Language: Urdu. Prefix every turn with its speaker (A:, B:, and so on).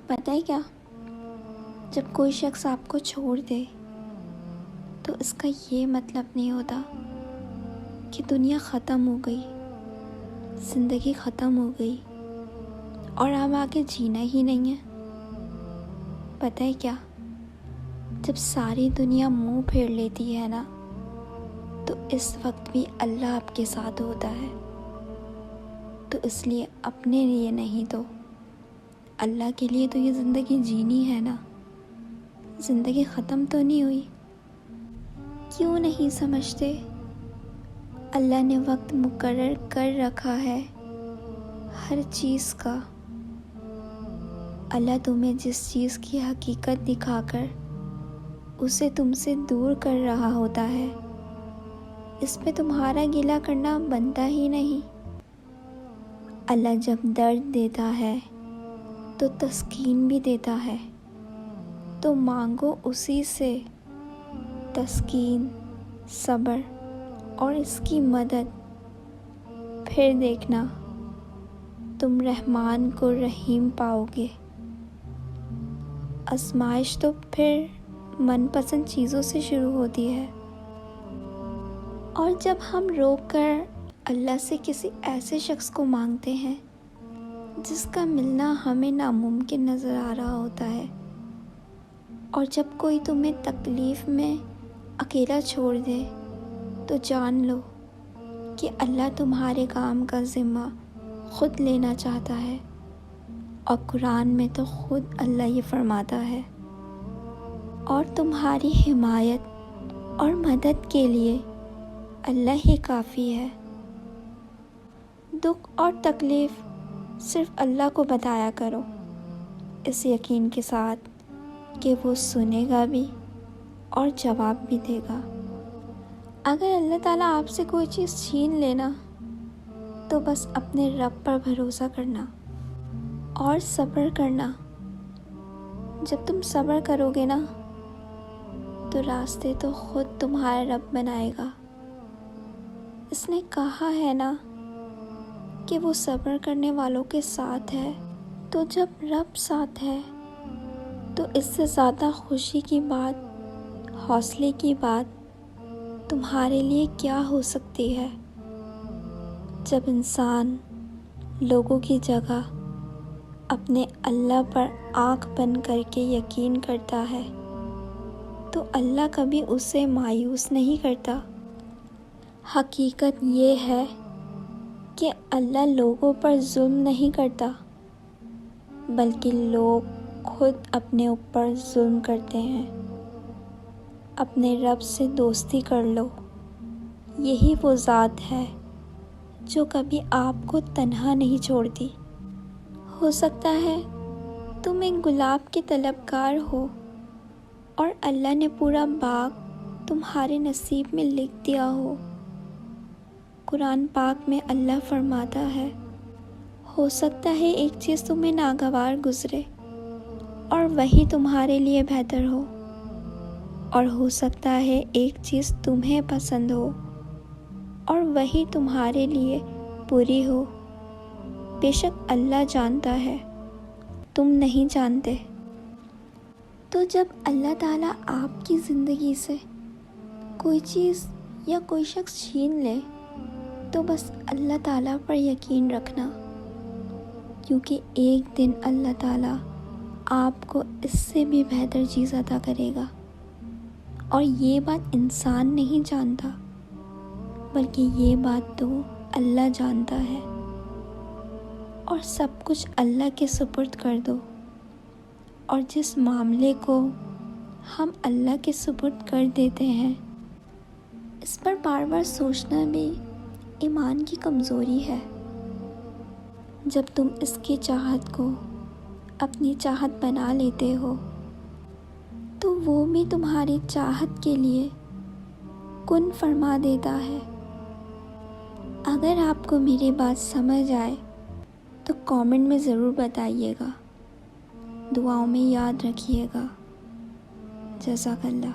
A: پتہ ہے کیا، جب کوئی شخص آپ کو چھوڑ دے تو اس کا یہ مطلب نہیں ہوتا کہ دنیا ختم ہو گئی، زندگی ختم ہو گئی اور اب آگے جینا ہی نہیں ہے۔ پتہ ہے کیا، جب ساری دنیا منہ پھیر لیتی ہے نا، تو اس وقت بھی اللہ آپ کے ساتھ ہوتا ہے۔ تو اس لیے اپنے لیے نہیں تو اللہ کے لیے تو یہ زندگی جینی ہے نا، زندگی ختم تو نہیں ہوئی۔ کیوں نہیں سمجھتے؟ اللہ نے وقت مقرر کر رکھا ہے ہر چیز کا۔ اللہ تمہیں جس چیز کی حقیقت دکھا کر اسے تم سے دور کر رہا ہوتا ہے، اس پہ تمہارا گلہ کرنا بنتا ہی نہیں۔ اللہ جب درد دیتا ہے تو تسکین بھی دیتا ہے، تو مانگو اسی سے تسکین، صبر اور اس کی مدد۔ پھر دیکھنا تم رحمان کو رحیم پاؤ گے۔ آزمائش تو پھر من پسند چیزوں سے شروع ہوتی ہے، اور جب ہم روک کر اللہ سے کسی ایسے شخص کو مانگتے ہیں جس کا ملنا ہمیں ناممکن نظر آ رہا ہوتا ہے، اور جب کوئی تمہیں تکلیف میں اکیلا چھوڑ دے، تو جان لو کہ اللہ تمہارے کام کا ذمہ خود لینا چاہتا ہے۔ اور قرآن میں تو خود اللہ یہ فرماتا ہے، اور تمہاری حمایت اور مدد کے لیے اللہ ہی کافی ہے۔ دکھ اور تکلیف صرف اللہ کو بتایا کرو، اس یقین کے ساتھ کہ وہ سنے گا بھی اور جواب بھی دے گا۔ اگر اللہ تعالیٰ آپ سے کوئی چیز چھین لینا تو بس اپنے رب پر بھروسہ کرنا اور صبر کرنا۔ جب تم صبر کرو گے نا، تو راستے تو خود تمہارا رب بنائے گا۔ اس نے کہا ہے نا کہ وہ صبر کرنے والوں کے ساتھ ہے۔ تو جب رب ساتھ ہے تو اس سے زیادہ خوشی کی بات، حوصلے کی بات تمہارے لیے کیا ہو سکتی ہے؟ جب انسان لوگوں کی جگہ اپنے اللہ پر آنکھ بند کر کے یقین کرتا ہے، تو اللہ کبھی اسے مایوس نہیں کرتا۔ حقیقت یہ ہے کہ اللہ لوگوں پر ظلم نہیں کرتا، بلکہ لوگ خود اپنے اوپر ظلم کرتے ہیں۔ اپنے رب سے دوستی کر لو، یہی وہ ذات ہے جو کبھی آپ کو تنہا نہیں چھوڑتی۔ ہو سکتا ہے تم ایک گلاب کے طلبگار ہو اور اللہ نے پورا باغ تمہارے نصیب میں لکھ دیا ہو۔ قرآن پاک میں اللہ فرماتا ہے، ہو سکتا ہے ایک چیز تمہیں ناگوار گزرے اور وہی تمہارے لیے بہتر ہو، اور ہو سکتا ہے ایک چیز تمہیں پسند ہو اور وہی تمہارے لیے بری ہو۔ بے شک اللہ جانتا ہے، تم نہیں جانتے۔ تو جب اللہ تعالیٰ آپ کی زندگی سے کوئی چیز یا کوئی شخص چھین لے، تو بس اللہ تعالیٰ پر یقین رکھنا، کیونکہ ایک دن اللہ تعالیٰ آپ کو اس سے بھی بہتر چیز عطا کرے گا۔ اور یہ بات انسان نہیں جانتا، بلکہ یہ بات تو اللہ جانتا ہے۔ اور سب کچھ اللہ کے سپرد کر دو، اور جس معاملے کو ہم اللہ کے سپرد کر دیتے ہیں، اس پر بار بار سوچنا بھی ایمان کی کمزوری ہے۔ جب تم اس کی چاہت کو اپنی چاہت بنا لیتے ہو، تو وہ بھی تمہاری چاہت کے لیے کن فرما دیتا ہے۔ اگر آپ کو میری بات سمجھ آئے تو کامنٹ میں ضرور بتائیے گا، دعاؤں میں یاد رکھیے گا۔ جزاک اللہ۔